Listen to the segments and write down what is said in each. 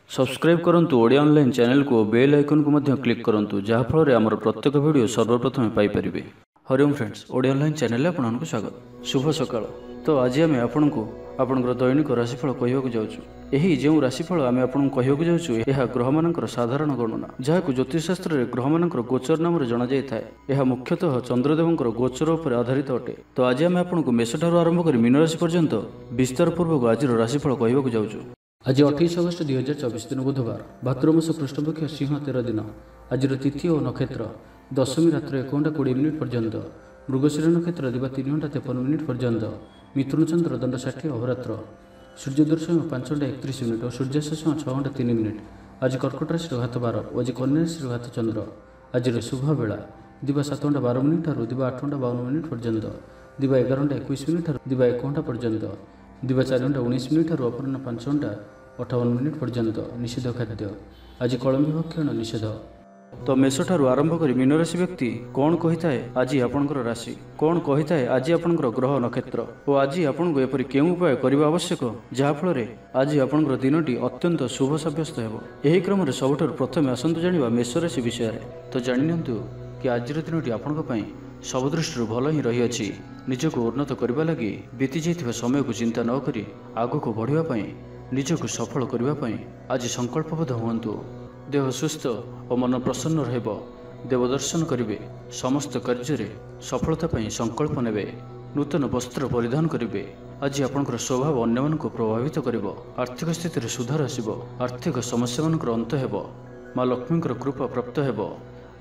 Subscribe करंतु Odia online channel को bell icon को मध्य क्लिक करंतु जहाँ फल आमर प्रत्येक वीडियो सर्वप्रथम Piper. Hariom friends, Odia online channel आपको स्वागत। शुभ सकाळ। तो आज आम आपको आपंकर दैनिक राशिफल कहवाक जाऊँ। यही जो राशिफल आम आपको कहवाक जाऊँ यह ग्रह मानकर साधारण गणना जहाँ ज्योतिषशास्त्र में ग्रह मानकर गोचर नाम जाना जाए। यह मुख्यतः चंद्रदेवंकर गोचर पर आधारित अटे। तो आज आम आपको मेष ठार आरंभ कर मीन राशि पर्यंत विस्तार पूर्वक आज राशिफल कहवाक जाऊँ। आज 28 अगस्त 2024 दिन बुधवार, भाद्रमास कृष्णपक्ष सिंह 13 दिन। आज तिथि और नक्षत्र दशमी रात्र 1 घंटा 20 मिनिट पर्यंत, मृगशिरा नक्षत्र दिवा 3 घंटा 53 मिनिट पर्यंत, मिथुन चंद्र दंड 60 अहोरात्र, सूर्योदय 5 घंटा 31 मिनिट और सूर्यास्त 6 घंटा 3 मिनिट। आज कर्कट राशि घात 12 और आज कन्या राशि घात चंद्र। आज शुभ बेला दिवा 7 घंटा 12 मिनिट और दिवा 8 घंटा 52 मिनिट पर्यंत, दिवा 11 घंटा 21 मिनिट और दिवा 1 घंटा पर्यंत, दिवा 4 घंटा 19 मिनिट और अपराह्न 5 घंटा 58 मिनिट पर्यंत। निषेध खाद्य आज कलम्बी भक्षण निषेध। तो मेष ठारू आरंभ कर मीन राशि व्यक्ति कौन कही थाए आज आपंकर राशि कौन कही थाए आज आपंकर ग्रह नक्षत्र और आज आपको एपरी केउं उपाय करने आवश्यक जहाँफल आज आपंकर दिनटी अत्यंत शुभ सब्यस्त हो। यही क्रम में सबुठार प्रथम आसतु जाना मेष राशि विषय। तो जानिनियंतु कि आज दिनटी आपंपाई सब दृष्टि भल ही रही। निजक उन्नत करने लगी बीती जाइथिबा समय को चिंता न करी आगक बढ़ापी निजक सफल करने आज संकल्पबद्ध हुअन्तु। देह सुस्थ और मन प्रसन्न रहिबो। देवदर्शन करिवे। समस्त कार्य सफलता पाई संकल्प नेबे। नूतन वस्त्र परिधान करिवे। आज आपनकर स्वभाव अन्य मन को प्रभावित करिवो। आर्थिक स्थिति रे सुधार आसिबो। आर्थिक समस्या मानकर अंत हेबो। माँ लक्ष्मीकर कृपा प्राप्त हेबो।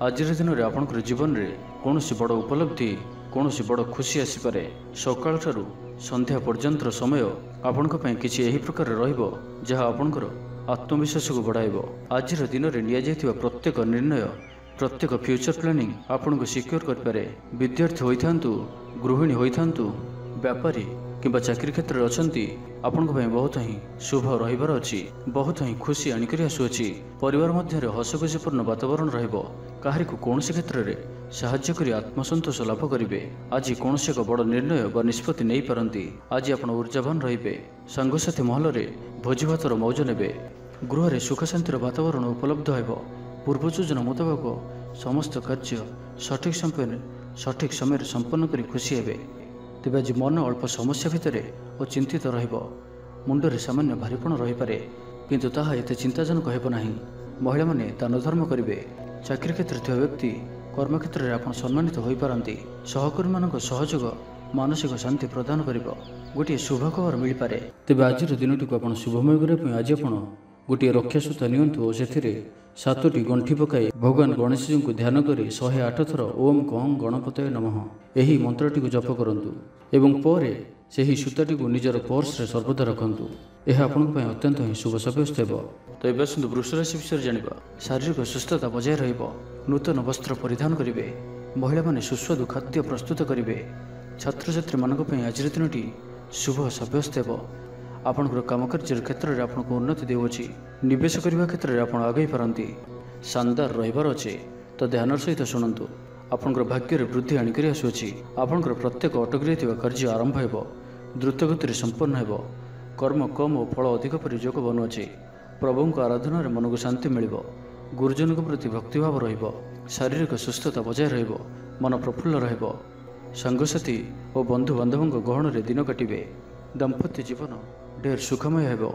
आज दिन में आपनकर जीवन रे कौनसी बड़ उपलब्धि कौनसी बड़ खुशी आसीपारे। सकाळ ठारू संध्या पर्यंत समय आपण किसी एही प्रकार रहिबो जहाँ आपणकर आत्मविश्वास को बढ़ाइबो। आज दिन में निया प्रत्येक निर्णय प्रत्येक फ्यूचर प्लानिंग आपन को सिक्योर करें। विद्यार्थी होइथांतु, गृहिणी होइथांतु, व्यापारी किंबा चाकरी क्षेत्र में अछंती आपण बहुत ही शुभ रहिबार अछि। बहुत ही खुशी आनिकरी आसुअछि। परिवार मध्य हसखुशीपूर्ण वातावरण रहिबो। काहरी को कौनसी क्षेत्र में साहाय्य करी आत्मसंतोष लाभ करिवे। आज कौनसी एक बड़ निर्णय व निष्पत्ति नहीं पारंती। आज आपण ऊर्जावान रहिबे। सांगसाथी महल रे भोजी भातर मौज नेबे। गृह रे सुख शांतिर वातावरण उपलब्ध हेबो। पूर्व योजना मुताबक समस्त कार्य सठिक समय संपन्न करी खुशी हेबे। तेज आज मन अल्प समस्या भितर और चिंतित रहिबो। मुंडरे सामान्य भारीपण रहीपे किंतु ताहा एते चिंताजनक हेबो नाही। महिला माने दान धर्म करिवे। चाकरी क्षेत्र थिबा व्यक्ति कर्मक्षेत्र में आप सम्मानित हो पारती। सहकर्मी मान सहयोग मानसिक शांति प्रदान करिबो। गोटे शुभ खबर मिल पारे। तेज आज दिन टी आप शुभमय करने आज आप गोटे रक्षासूता नियंतु और से 7टी गंठी पकाई भगवान गणेश जी को ध्यान कर 108 थर ओम कं गणपतये नमः यही मंत्रटी को जप करंतु एवं परे ସେହି सूताटी को निजर पर्स रे सर्वदा रखंतु। यह आपंक अत्यंत ही शुभ सब्यस्त हो। तो ये आसतु वृष राशि विषय जाना। शारीरिक सुस्थता बजाय रहिबो। नूतन वस्त्र परिधान करिवे। महिला माने सुस्वादु खाद्य प्रस्तुत करिवे। छात्र छात्री मानक पई आज दिनटी शुभ सब्यस्त हो। आपनकर काम कार्य क्षेत्र में आपको उन्नति देउछि। निवेश करने क्षेत्र में आप आगे पारती। शानदार रहिबार अछि। तो ध्यान सहित शुणु। आपनकर भाग्य वृद्धि आनिकरी आसुछि। आपनकर प्रत्येक अटकी रहिथिबा कार्य आरंभ हेबो। द्रुत गति संपन्न हेबो। कर्म कम और फल अधिक पर योग बनुअछि। प्रभु को आराधना रे मन को शांति मिलिबो। गुरुजन के प्रति भक्तिभाव रहिबो। शारीरिक सुस्थता बजाय रहिबो। मन प्रफुल्ल रहिबो। सांगसाथी और बंधु बांधवों गहन रे दिन काटिबे। दाम्पत्य जीवन ढेर सुखमय हेबो।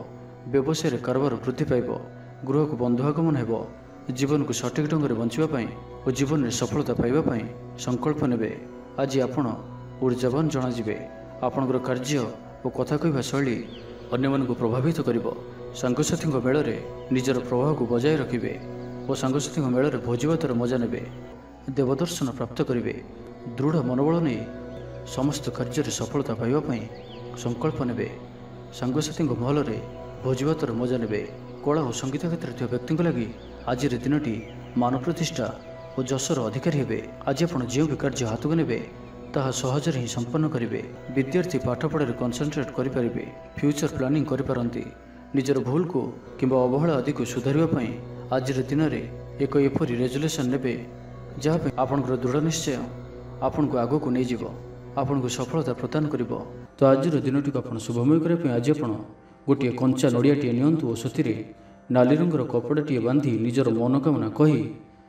व्यवसाय कारोबार वृद्धि पाइबो। गृह को बंधु आगमन हेबो। जीवन को सठिक ढंग से बंचापी और जीवन में सफलता पाइबापी संकल्प नेबे। आज आपण ऊर्जावान जनाजिबे। आपणकर कार्य और कथा कहवा शैली अन्य मन को प्रभावित करिबो। सांगसाथी मेल में निजर प्रभाव को बजाय रखिबे और सांगसाथी मेल में भोजीभातर मजा नेबे। देवदर्शन प्राप्त करिबे। दृढ़ मनोबल नहीं समस्त कार्य सफलता पाइबापी संकल्प नेबे। सांगसाथी महल में भोजीभातर मजा नेबे। कला और संगीत क्षेत्र में व्यक्ति लगी आज दिनटी मान प्रतिष्ठा और जशर अधिकारी हेबे। आज आप जो भी कार्य हाथ को नेबे ताहा सहज ही संपन्न करिवे। विद्यार्थी पाठपढ़ा कनसेंट्रेट करें। फ्यूचर प्लानिंग करिपारंती। निजर भूल को किंबा अवहेला आदि को सुधारिबा आज दिन में एक एपरी रेजुलेशन नेबे जहाँ आपनकर दृढ़ निश्चय आपन को आगो को नहीं जीवो। आपन को सफलता प्रदान करिवो। तो आज दिनटी को आप शुभमय करने आज आप गोटे कंचा नड़ियाटे नियंतु और से ନାଲି ରଙ୍ଗର କପଡ଼ାଟିଏ ବାନ୍ଧି ନିଜର ମନୋକାମନା କହି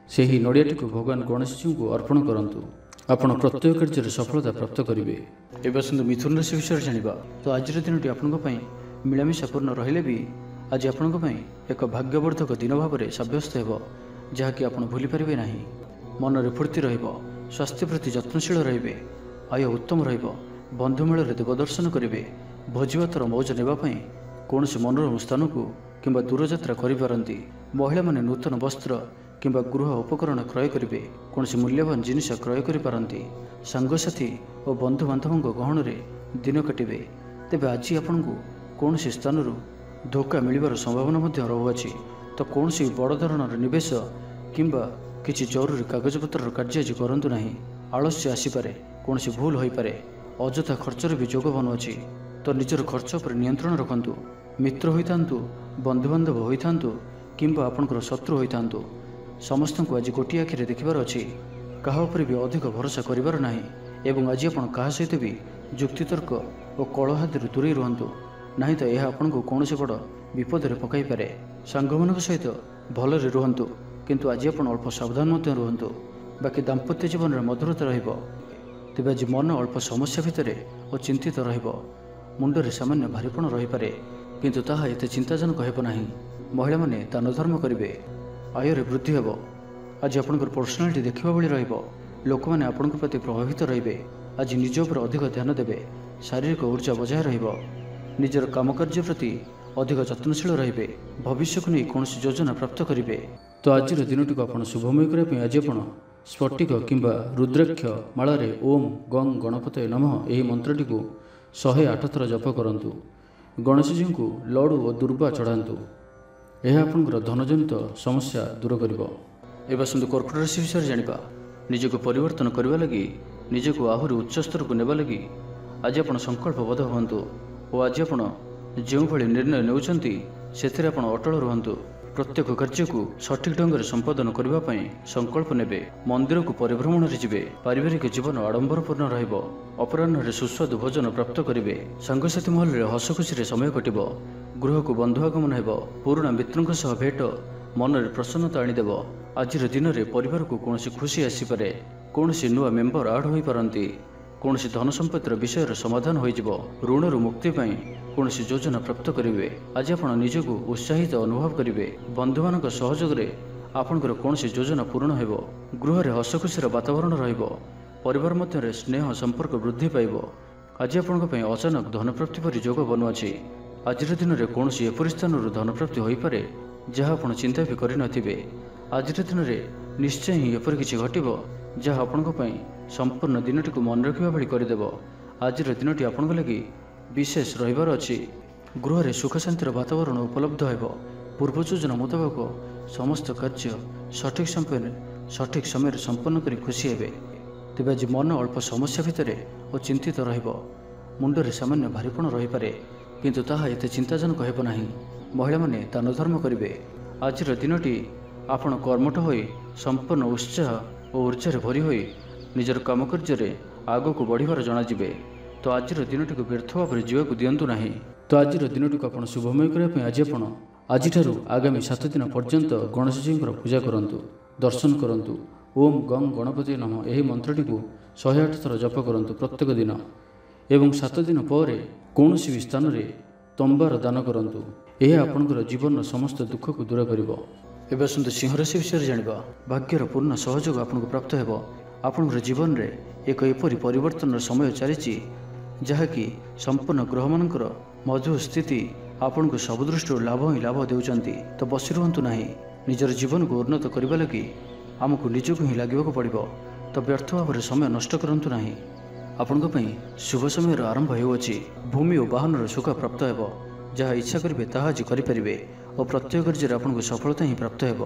ସେହି ନଡ଼ିଆଟିକୁ ଭଗବାନ ଗଣେଶଜୀଙ୍କୁ ଅର୍ପଣ କରନ୍ତୁ। ଆପଣ ପ୍ରତ୍ୟେକ କାର୍ଯ୍ୟରେ ସଫଳତା ପ୍ରାପ୍ତ କରିବେ। ଏବେ ଆସନ୍ତୁ ମିଥୁନ ରାଶି ବିଷୟରେ ଜାଣିବା। ତ ଆଜିର ଦିନଟି ଆପଣଙ୍କ ପାଇଁ ମିଳାମିଶାପୂର୍ଣ୍ଣ ରହିଲେ ବି ଆଜି ଆପଣଙ୍କ ପାଇଁ ଏକ ଭାଗ୍ୟବର୍ଦ୍ଧକ ଦିନ ଭାବରେ ସାବ୍ୟସ୍ତ ହେବ, ଯାହାକି ଆପଣ ଭୁଲିପାରିବେ ନାହିଁ। ମନରେ ଫୁର୍ତ୍ତି ରହିବ, ସ୍ୱାସ୍ଥ୍ୟ ପ୍ରତି ଯତ୍ନଶୀଳ ରହିବେ, ଆୟ ଉତ୍ତମ ରହିବ, ବନ୍ଧୁମେଳରେ ଦେବଦର୍ଶନ କରିବେ, ଭୋଜିଭାତର ମୌଜ ନେବା ପାଇଁ କୌଣସି ମନୋରମ ସ୍ଥାନକୁ କିମ୍ବା ଦୂରଯାତ୍ରା କରିପାରନ୍ତି। ମହିଳାମାନେ ନୂତନ ବସ୍ତ୍ର କିମ୍ବା ଗୃହ ଉପକରଣ କ୍ରୟ କରିବେ, କୌଣସି ମୂଲ୍ୟବାନ ଜିନିଷ କ୍ରୟ କରିପାରନ୍ତି। ସାଙ୍ଗସାଥୀ ଓ ବନ୍ଧୁବାନ୍ଧବଙ୍କ ଗହଣରେ ଦିନ କାଟିବେ। ତେବେ ଆଜି ଆପଣଙ୍କୁ କୌଣସି ସ୍ଥାନରୁ ଧୋକା ମିଳିବାର ସମ୍ଭାବନା ମଧ୍ୟ ରହୁଅଛି। ତ କୌଣସି ବଡ଼ ଧରଣର ନିବେଶ କିମ୍ବା କିଛି ଜରୁରୀ କାଗଜପତ୍ରର କାର୍ଯ୍ୟ ଆଜି କରନ୍ତୁ ନାହିଁ। ଆଳସ୍ୟ ଆସିପାରେ, କୌଣସି ଭୁଲ ହୋଇପାରେ, ଅଯଥା ଖର୍ଚ୍ଚରେ ବି ଯୋଗ ବନୁଅଛି। ତ ନିଜର ଖର୍ଚ୍ଚ ଉପରେ ନିୟନ୍ତ୍ରଣ ରଖନ୍ତୁ। ମିତ୍ର ହୋଇଥାନ୍ତୁ, ବନ୍ଧୁବାନ୍ଧବ ହୋଇଥାନ୍ତୁ କିମ୍ବା ଆପଣଙ୍କର ଶତ୍ରୁ ହୋଇଥାନ୍ତୁ, ସମସ୍ତଙ୍କୁ ଆଜି ଗୋଟିଏ ଆଖିରେ ଦେଖିବାର ଅଛି। କାହା ଉପରେ ବି ଅଧିକ ଭରସା କରିବାର ନାହିଁ ଏବଂ ଆଜି ଆପଣ କାହା ସହିତ ବି ଯୁକ୍ତିତର୍କ ଓ କଳହାଦିରୁ ଦୂରେଇ ରୁହନ୍ତୁ, ନାହିଁ ତ ଏହା ଆପଣଙ୍କୁ କୌଣସି ବଡ଼ ବିପଦରେ ପକାଇପାରେ। ସାଙ୍ଗମାନଙ୍କ ସହିତ ଭଲରେ ରୁହନ୍ତୁ, କିନ୍ତୁ ଆଜି ଆପଣ ଅଳ୍ପ ସାବଧାନ ମଧ୍ୟ ରୁହନ୍ତୁ। ବାକି ଦାମ୍ପତ୍ୟ ଜୀବନରେ ମଧୁରତା ରହିବ। ତେବେ ଆଜି ମନ ଅଳ୍ପ ସମସ୍ୟା ଭିତରେ ଓ ଚିନ୍ତିତ ରହିବ। ମୁଣ୍ଡରେ ସାମାନ୍ୟ ଭାରିପଣ ରହିପାରେ, କିନ୍ତୁ ତାହା ଏତେ ଚିନ୍ତାଜନକ ହେବ ନାହିଁ। ମହିଳାମାନେ ଦାନ ଧର୍ମ କରିବେ, ଆୟରେ ବୃଦ୍ଧି ହେବ। ଆଜି ଆପଣଙ୍କର ପର୍ସନାଲିଟି ଦେଖିବା ଭଳି ରହିବ। ଲୋକମାନେ ଆପଣଙ୍କ ପ୍ରତି ପ୍ରଭାବିତ ରହିବେ। ଆଜି ନିଜ ଉପରେ ଅଧିକ ଧ୍ୟାନ ଦେବେ, ଶାରୀରିକ ଉର୍ଜା ବଜାୟ ରହିବ। ନିଜର କାମକାର୍ଯ୍ୟ ପ୍ରତି ଅଧିକ ଯତ୍ନଶୀଳ ରହିବେ, ଭବିଷ୍ୟକୁ ନେଇ କୌଣସି ଯୋଜନା ପ୍ରାପ୍ତ କରିବେ। ତ ଆଜିର ଦିନଟିକୁ ଆପଣ ଶୁଭମୟ କରିବା ପାଇଁ ଆଜି ଆପଣ ସ୍ଫଟିକ କିମ୍ବା ରୁଦ୍ରାକ୍ଷ ମାଳାରେ ଓମ୍ ଗଂ ଗଣପତୟେ ନମଃ ଏହି ମନ୍ତ୍ରଟିକୁ 108 ଥର ଜପ କରନ୍ତୁ। ଗଣେଶଜୀଙ୍କୁ ଲଡ଼ୁ ଓ ଦୁର୍ବା ଚଢ଼ାନ୍ତୁ। ଏହା ଆପଣଙ୍କର ଧନଜନିତ ସମସ୍ୟା ଦୂର କରିବ। ଏବେ ଆସନ୍ତୁ କର୍କଟ ରାଶି ବିଷୟରେ ଜାଣିବା। ନିଜକୁ ପରିବର୍ତ୍ତନ କରିବା ଲାଗି, ନିଜକୁ ଆହୁରି ଉଚ୍ଚ ସ୍ତରକୁ ନେବା ଲାଗି ଆଜି ଆପଣ ସଂକଳ୍ପବଦ୍ଧ ହୁଅନ୍ତୁ ଓ ଆଜି ଆପଣ ଯେଉଁଭଳି ନିର୍ଣ୍ଣୟ ନେଉଛନ୍ତି ସେଥିରେ ଆପଣ ଅଟଳ ରୁହନ୍ତୁ। ପ୍ରତ୍ୟେକ କାର୍ଯ୍ୟକୁ ସଠିକ ଢଙ୍ଗରେ ସମ୍ପାଦନ କରିବା ପାଇଁ ସଂକଳ୍ପ ନେବେ। ମନ୍ଦିରକୁ ପରିଭ୍ରମଣରେ ଯିବେ। ପାରିବାରିକ ଜୀବନ ଆଡ଼ମ୍ବରପୂର୍ଣ୍ଣ ରହିବ। ଅପରାହ୍ନରେ ସୁସ୍ୱାଦୁ ଭୋଜନ ପ୍ରାପ୍ତ କରିବେ। ସାଙ୍ଗସାଥୀ ମହଲରେ ହସଖୁସିରେ ସମୟ କଟିବ। ଗୃହକୁ ବନ୍ଧୁ ଆଗମନ ହେବ। ପୁରୁଣା ମିତ୍ରଙ୍କ ସହ ଭେଟ ମନରେ ପ୍ରସନ୍ନତା ଆଣିଦେବ। ଆଜିର ଦିନରେ ପରିବାରକୁ କୌଣସି ଖୁସି ଆସିପାରେ। କୌଣସି ନୂଆ ମେମ୍ବର ଆଡ୍ ହୋଇପାରନ୍ତି। କୌଣସି ଧନ ସମ୍ପତ୍ତିର ବିଷୟର ସମାଧାନ ହୋଇଯିବ। ଋଣରୁ ମୁକ୍ତି ପାଇଁ କୌଣସି ଯୋଜନା ପ୍ରାପ୍ତ କରିବେ। ଆଜି ଆପଣ ନିଜକୁ ଉତ୍ସାହିତ ଅନୁଭବ କରିବେ। ବନ୍ଧୁମାନଙ୍କ ସହଯୋଗରେ ଆପଣଙ୍କର କୌଣସି ଯୋଜନା ପୂରଣ ହେବ। ଗୃହରେ ହସଖୁସିର ବାତାବରଣ ରହିବ। ପରିବାର ମଧ୍ୟରେ ସ୍ନେହ ସମ୍ପର୍କ ବୃଦ୍ଧି ପାଇବ। ଆଜି ଆପଣଙ୍କ ପାଇଁ ଅଚାନକ ଧନପ୍ରାପ୍ତି ପରି ଯୋଗ ବନୁଅଛି। ଆଜିର ଦିନରେ କୌଣସି ଏପରି ସ୍ଥାନରୁ ଧନପ୍ରାପ୍ତି ହୋଇପାରେ ଯାହା ଆପଣ ଚିନ୍ତା ବି କରିନଥିବେ। ଆଜିର ଦିନରେ ନିଶ୍ଚୟ ହିଁ ଏପରି କିଛି ଘଟିବ ଯାହା ଆପଣଙ୍କ ପାଇଁ ସମ୍ପୂର୍ଣ୍ଣ ଦିନଟିକୁ ମନେ ରଖିବା ଭଳି କରିଦେବ। ଆଜିର ଦିନଟି ଆପଣଙ୍କ ଲାଗି ବିଶେଷ ରହିବାର ଅଛି। ଗୃହରେ ସୁଖ ଶାନ୍ତିର ବାତାବରଣ ଉପଲବ୍ଧ ହେବ। ପୂର୍ବ ଯୋଜନା ମୁତାବକ ସମସ୍ତ କାର୍ଯ୍ୟ ସଠିକ ସମୟରେ ସମ୍ପନ୍ନ କରି ଖୁସି ହେବେ। ତେବେ ଆଜି ମନ ଅଳ୍ପ ସମସ୍ୟା ଭିତରେ ଓ ଚିନ୍ତିତ ରହିବ। ମୁଣ୍ଡରେ ସାମାନ୍ୟ ଭାରିପଣ ରହିପାରେ, କିନ୍ତୁ ତାହା ଏତେ ଚିନ୍ତାଜନକ ହେବ ନାହିଁ। ମହିଳାମାନେ ଦାନ ଧର୍ମ କରିବେ। ଆଜିର ଦିନଟି ଆପଣ କର୍ମଠ ହୋଇ ସମ୍ପୂର୍ଣ୍ଣ ଉତ୍ସାହ ଓ ଉର୍ଜାରେ ଭରି ହୋଇ ନିଜର କାମକାର୍ଯ୍ୟରେ ଆଗକୁ ବଢ଼ିବାର ଜଣାଯିବେ। ତ ଆଜିର ଦିନଟିକୁ ବ୍ୟର୍ଥ ଭାବରେ ଯିବାକୁ ଦିଅନ୍ତୁ ନାହିଁ। ତ ଆଜିର ଦିନଟିକୁ ଆପଣ ଶୁଭମୟ କରିବା ପାଇଁ ଆଜି ଆପଣ ଆଜିଠାରୁ ଆଗାମୀ 7 ଦିନ ପର୍ଯ୍ୟନ୍ତ ଗଣେଶଜୀଙ୍କର ପୂଜା କରନ୍ତୁ, ଦର୍ଶନ କରନ୍ତୁ। ଓମ୍ ଗଂ ଗଣପତୟେ ନମଃ ଏହି ମନ୍ତ୍ରଟିକୁ 108 ଥର ଜପ କରନ୍ତୁ ପ୍ରତ୍ୟେକ ଦିନ ଏବଂ 7 ଦିନ ପରେ କୌଣସି ବି ସ୍ଥାନରେ ତମ୍ବାର ଦାନ କରନ୍ତୁ। ଏହା ଆପଣଙ୍କର ଜୀବନର ସମସ୍ତ ଦୁଃଖକୁ ଦୂର କରିବ। ଏବେ ଆସନ୍ତୁ ସିଂହ ରାଶି ବିଷୟରେ ଜାଣିବା। ଭାଗ୍ୟର ପୂର୍ଣ୍ଣ ସହଯୋଗ ଆପଣଙ୍କୁ ପ୍ରାପ୍ତ ହେବ। ଆପଣଙ୍କର ଜୀବନରେ ଏକ ଏପରି ପରିବର୍ତ୍ତନର ସମୟ ଚାଲିଛି ଯାହାକି ସମ୍ପୂର୍ଣ୍ଣ ଗ୍ରହମାନଙ୍କର ମଧୁର ସ୍ଥିତି ଆପଣଙ୍କୁ ସବୁ ଦୃଷ୍ଟିରୁ ଲାଭ ହିଁ ଲାଭ ଦେଉଛନ୍ତି। ତ ବସି ରୁହନ୍ତୁ ନାହିଁ। ନିଜର ଜୀବନକୁ ଉନ୍ନତ କରିବା ଲାଗି ଆମକୁ ନିଜକୁ ହିଁ ଲାଗିବାକୁ ପଡ଼ିବ। ତ ବ୍ୟର୍ଥ ଭାବରେ ସମୟ ନଷ୍ଟ କରନ୍ତୁ ନାହିଁ। ଆପଣଙ୍କ ପାଇଁ ଶୁଭ ସମୟର ଆରମ୍ଭ ହେଉଅଛି। ଭୂମି ଓ ବାହନର ସୁଖ ପ୍ରାପ୍ତ ହେବ। ଯାହା ଇଚ୍ଛା କରିବେ ତାହା ଆଜି କରିପାରିବେ ଓ ପ୍ରତ୍ୟେକ କାର୍ଯ୍ୟରେ ଆପଣଙ୍କୁ ସଫଳତା ହିଁ ପ୍ରାପ୍ତ ହେବ।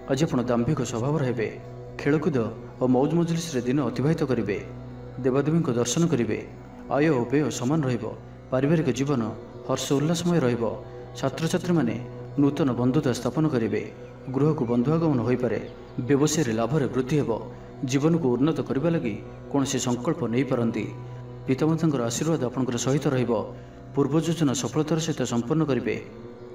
ଆଜି ଆପଣ ଦାମ୍ଭିକ ସ୍ୱଭାବର ହେବେ। ଖେଳକୁଦ ଓ ମୌଜ ମଜଲିସରେ ଦିନ ଅତିବାହିତ କରିବେ। ଦେବାଦେବୀଙ୍କ ଦର୍ଶନ କରିବେ। ଆୟ ଓ ବ୍ୟୟ ସମାନ ରହିବ। ପାରିବାରିକ ଜୀବନ ହର୍ଷ ଉଲ୍ଲାସମୟ ରହିବ। ଛାତ୍ରଛାତ୍ରୀମାନେ ନୂତନ ବନ୍ଧୁତା ସ୍ଥାପନ କରିବେ। ଗୃହକୁ ବନ୍ଧୁ ଆଗମନ ହୋଇପାରେ। ବ୍ୟବସାୟରେ ଲାଭରେ ବୃଦ୍ଧି ହେବ। ଜୀବନକୁ ଉନ୍ନତ କରିବା ଲାଗି କୌଣସି ସଂକଳ୍ପ ନେଇପାରନ୍ତି। ପିତାମାତାଙ୍କର ଆଶୀର୍ବାଦ ଆପଣଙ୍କର ସହିତ ରହିବ। ପୂର୍ବ ଯୋଜନା ସଫଳତାର ସହିତ ସମ୍ପନ୍ନ କରିବେ।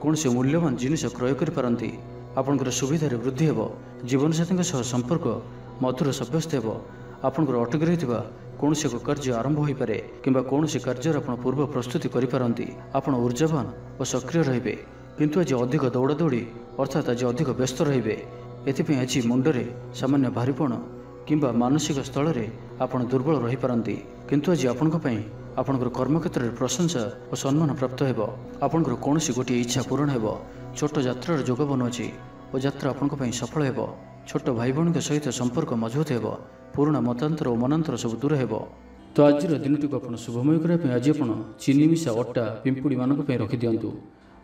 କୌଣସି ମୂଲ୍ୟବାନ ଜିନିଷ କ୍ରୟ କରିପାରନ୍ତି। ଆପଣଙ୍କର ସୁବିଧାରେ ବୃଦ୍ଧି ହେବ। ଜୀବନସାଥୀଙ୍କ ସହ ସମ୍ପର୍କ ମଧୁର ସାବ୍ୟସ୍ତ ହେବ। ଆପଣଙ୍କର ଅଟକି ରହିଥିବା କୌଣସି ଏକ କାର୍ଯ୍ୟ ଆରମ୍ଭ ହୋଇପାରେ କିମ୍ବା କୌଣସି କାର୍ଯ୍ୟର ଆପଣ ପୂର୍ବ ପ୍ରସ୍ତୁତି କରିପାରନ୍ତି। ଆପଣ ଉର୍ଜାବାନ ଓ ସକ୍ରିୟ ରହିବେ, କିନ୍ତୁ ଆଜି ଅଧିକ ଦୌଡ଼ାଦୌଡ଼ି ଅର୍ଥାତ୍ ଆଜି ଅଧିକ ବ୍ୟସ୍ତ ରହିବେ। ଏଥିପାଇଁ ଆଜି ମୁଣ୍ଡରେ ସାମାନ୍ୟ ଭାରିପଣ କିମ୍ବା ମାନସିକ ସ୍ଥଳରେ ଆପଣ ଦୁର୍ବଳ ରହିପାରନ୍ତି। କିନ୍ତୁ ଆଜି ଆପଣଙ୍କ ପାଇଁ ଆପଣଙ୍କର କର୍ମକ୍ଷେତ୍ରରେ ପ୍ରଶଂସା ଓ ସମ୍ମାନ ପ୍ରାପ୍ତ ହେବ। ଆପଣଙ୍କର କୌଣସି ଗୋଟିଏ ଇଚ୍ଛା ପୂରଣ ହେବ। ଛୋଟ ଯାତ୍ରାର ଯୋଗ ବନୁଅଛି ଓ ଯାତ୍ରା ଆପଣଙ୍କ ପାଇଁ ସଫଳ ହେବ। ଛୋଟ ଭାଇ ଭଉଣୀଙ୍କ ସହିତ ସମ୍ପର୍କ ମଜବୁତ ହେବ। ପୁରୁଣା ମତାନ୍ତର ଓ ମନାନ୍ତର ସବୁ ଦୂର ହେବ। ତ ଆଜିର ଦିନଟିକୁ ଆପଣ ଶୁଭମୟ କରିବା ପାଇଁ ଆଜି ଆପଣ ଚିନି ମିଶା ଅଟା ପିମ୍ପୁଡ଼ିମାନଙ୍କ ପାଇଁ ରଖିଦିଅନ୍ତୁ।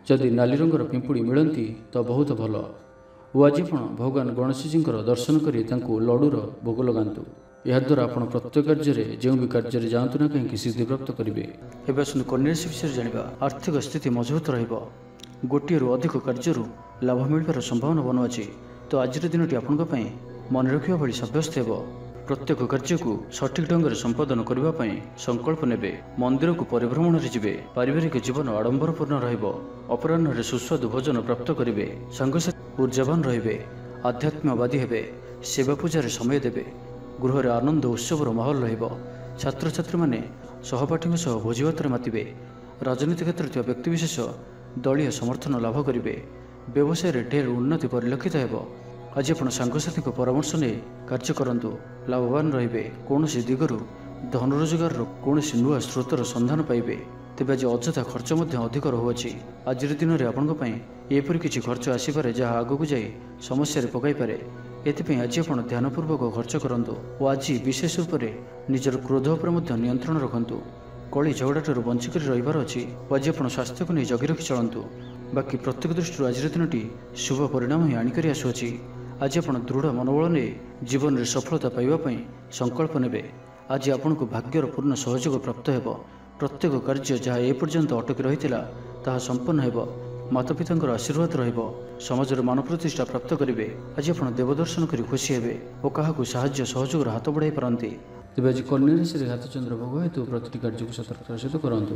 ଯଦି ନାଲି ରଙ୍ଗର ପିମ୍ପୁଡ଼ି ମିଳନ୍ତି ତ ବହୁତ ଭଲ। ଓ ଆଜି ଆପଣ ଭଗବାନ ଗଣେଶଜୀଙ୍କର ଦର୍ଶନ କରି ତାଙ୍କୁ ଲଡ଼ୁର ଭୋଗ ଲଗାନ୍ତୁ। ଏହାଦ୍ୱାରା ଆପଣ ପ୍ରତ୍ୟେକ କାର୍ଯ୍ୟରେ ଯେଉଁ ବି କାର୍ଯ୍ୟରେ ଯାଆନ୍ତୁ ନା କାହିଁକି ସିଦ୍ଧିପ୍ରାପ୍ତ କରିବେ। ଏବେ ଆସନ୍ତୁ କନ୍ୟା ରାଶି ବିଷୟରେ ଜାଣିବା। ଆର୍ଥିକ ସ୍ଥିତି ମଜବୁତ ରହିବ। ଗୋଟିଏରୁ ଅଧିକ କାର୍ଯ୍ୟରୁ ଲାଭ ମିଳିବାର ସମ୍ଭାବନା ବନୁଅଛି। ତ ଆଜିର ଦିନଟି ଆପଣଙ୍କ ପାଇଁ ମନେ ରଖିବା ଭଳି ସାବ୍ୟସ୍ତ ହେବ। ପ୍ରତ୍ୟେକ କାର୍ଯ୍ୟକୁ ସଠିକ୍ ଢଙ୍ଗରେ ସମ୍ପାଦନ କରିବା ପାଇଁ ସଂକଳ୍ପ ନେବେ। ମନ୍ଦିରକୁ ପରିଭ୍ରମଣରେ ଯିବେ। ପାରିବାରିକ ଜୀବନ ଆଡ଼ମ୍ବରପୂର୍ଣ୍ଣ ରହିବ। ଅପରାହ୍ନରେ ସୁସ୍ୱାଦୁ ଭୋଜନ ପ୍ରାପ୍ତ କରିବେ। ସାଙ୍ଗସାଥୀ ଉର୍ଜାବାନ ରହିବେ। ଆଧ୍ୟାତ୍ମବାଦୀ ହେବେ। ସେବା ପୂଜାରେ ସମୟ ଦେବେ। ଗୃହରେ ଆନନ୍ଦ ଉତ୍ସବର ମାହୋଲ ରହିବ। ଛାତ୍ରଛାତ୍ରୀମାନେ ସହପାଠୀଙ୍କ ସହ ଭୋଜିଭାତରେ ମାତିବେ। ରାଜନୀତି କ୍ଷେତ୍ରରେ ଥିବା ବ୍ୟକ୍ତିବିଶେଷ ଦଳୀୟ ସମର୍ଥନ ଲାଭ କରିବେ। ବ୍ୟବସାୟରେ ଢେର ଉନ୍ନତି ପରିଲକ୍ଷିତ ହେବ। ଆଜି ଆପଣ ସାଙ୍ଗସାଥୀଙ୍କ ପରାମର୍ଶ ନେଇ କାର୍ଯ୍ୟ କରନ୍ତୁ। ଲାଭବାନ ରହିବେ। କୌଣସି ଦିଗରୁ ଧନ ରୋଜଗାରର କୌଣସି ନୂଆ ସ୍ରୋତର ସନ୍ଧାନ ପାଇବେ। ତେବେ ଆଜି ଅଯଥା ଖର୍ଚ୍ଚ ମଧ୍ୟ ଅଧିକ ରହୁଅଛି। ଆଜିର ଦିନରେ ଆପଣଙ୍କ ପାଇଁ ଏପରି କିଛି ଖର୍ଚ୍ଚ ଆସିପାରେ ଯାହା ଆଗକୁ ଯାଇ ସମସ୍ୟାରେ ପକାଇପାରେ। ଏଥିପାଇଁ ଆଜି ଆପଣ ଧ୍ୟାନପୂର୍ବକ ଖର୍ଚ୍ଚ କରନ୍ତୁ ଓ ଆଜି ବିଶେଷ ରୂପରେ ନିଜର କ୍ରୋଧ ଉପରେ ମଧ୍ୟ ନିୟନ୍ତ୍ରଣ ରଖନ୍ତୁ। କଳି ଝଗଡ଼ାଠାରୁ ବଞ୍ଚିକରି ରହିବାର ଅଛି ଓ ଆଜି ଆପଣ ସ୍ୱାସ୍ଥ୍ୟକୁ ନେଇ ଜଗି ରଖି ଚଳନ୍ତୁ। ବାକି ପ୍ରତ୍ୟେକ ଦୃଷ୍ଟିରୁ ଆଜିର ଦିନଟି ଶୁଭ ପରିଣାମ ହିଁ ଆଣିକରି ଆସୁଅଛି। ଆଜି ଆପଣ ଦୃଢ଼ ମନୋବଳ ନେଇ ଜୀବନରେ ସଫଳତା ପାଇବା ପାଇଁ ସଂକଳ୍ପ ନେବେ। ଆଜି ଆପଣଙ୍କୁ ଭାଗ୍ୟର ପୂର୍ଣ୍ଣ ସହଯୋଗ ପ୍ରାପ୍ତ ହେବ। ପ୍ରତ୍ୟେକ କାର୍ଯ୍ୟ ଯାହା ଏପର୍ଯ୍ୟନ୍ତ ଅଟକି ରହିଥିଲା ତାହା ସମ୍ପନ୍ନ ହେବ। ମାତାପିତାଙ୍କର ଆଶୀର୍ବାଦ ରହିବ। ସମାଜରେ ମାନ ପ୍ରତିଷ୍ଠା ପ୍ରାପ୍ତ କରିବେ। ଆଜି ଆପଣ ଦେବଦର୍ଶନ କରି ଖୁସି ହେବେ ଓ କାହାକୁ ସାହାଯ୍ୟ ସହଯୋଗର ହାତ ବଢ଼ାଇ ପାରନ୍ତି। ତେବେ ଆଜି କନ୍ୟା ରାଶିରେ ହାତଚନ୍ଦ୍ର ଭୋଗ ହେତୁ ପ୍ରତିଟି କାର୍ଯ୍ୟକୁ ସତର୍କତାର ସହିତ କରନ୍ତୁ।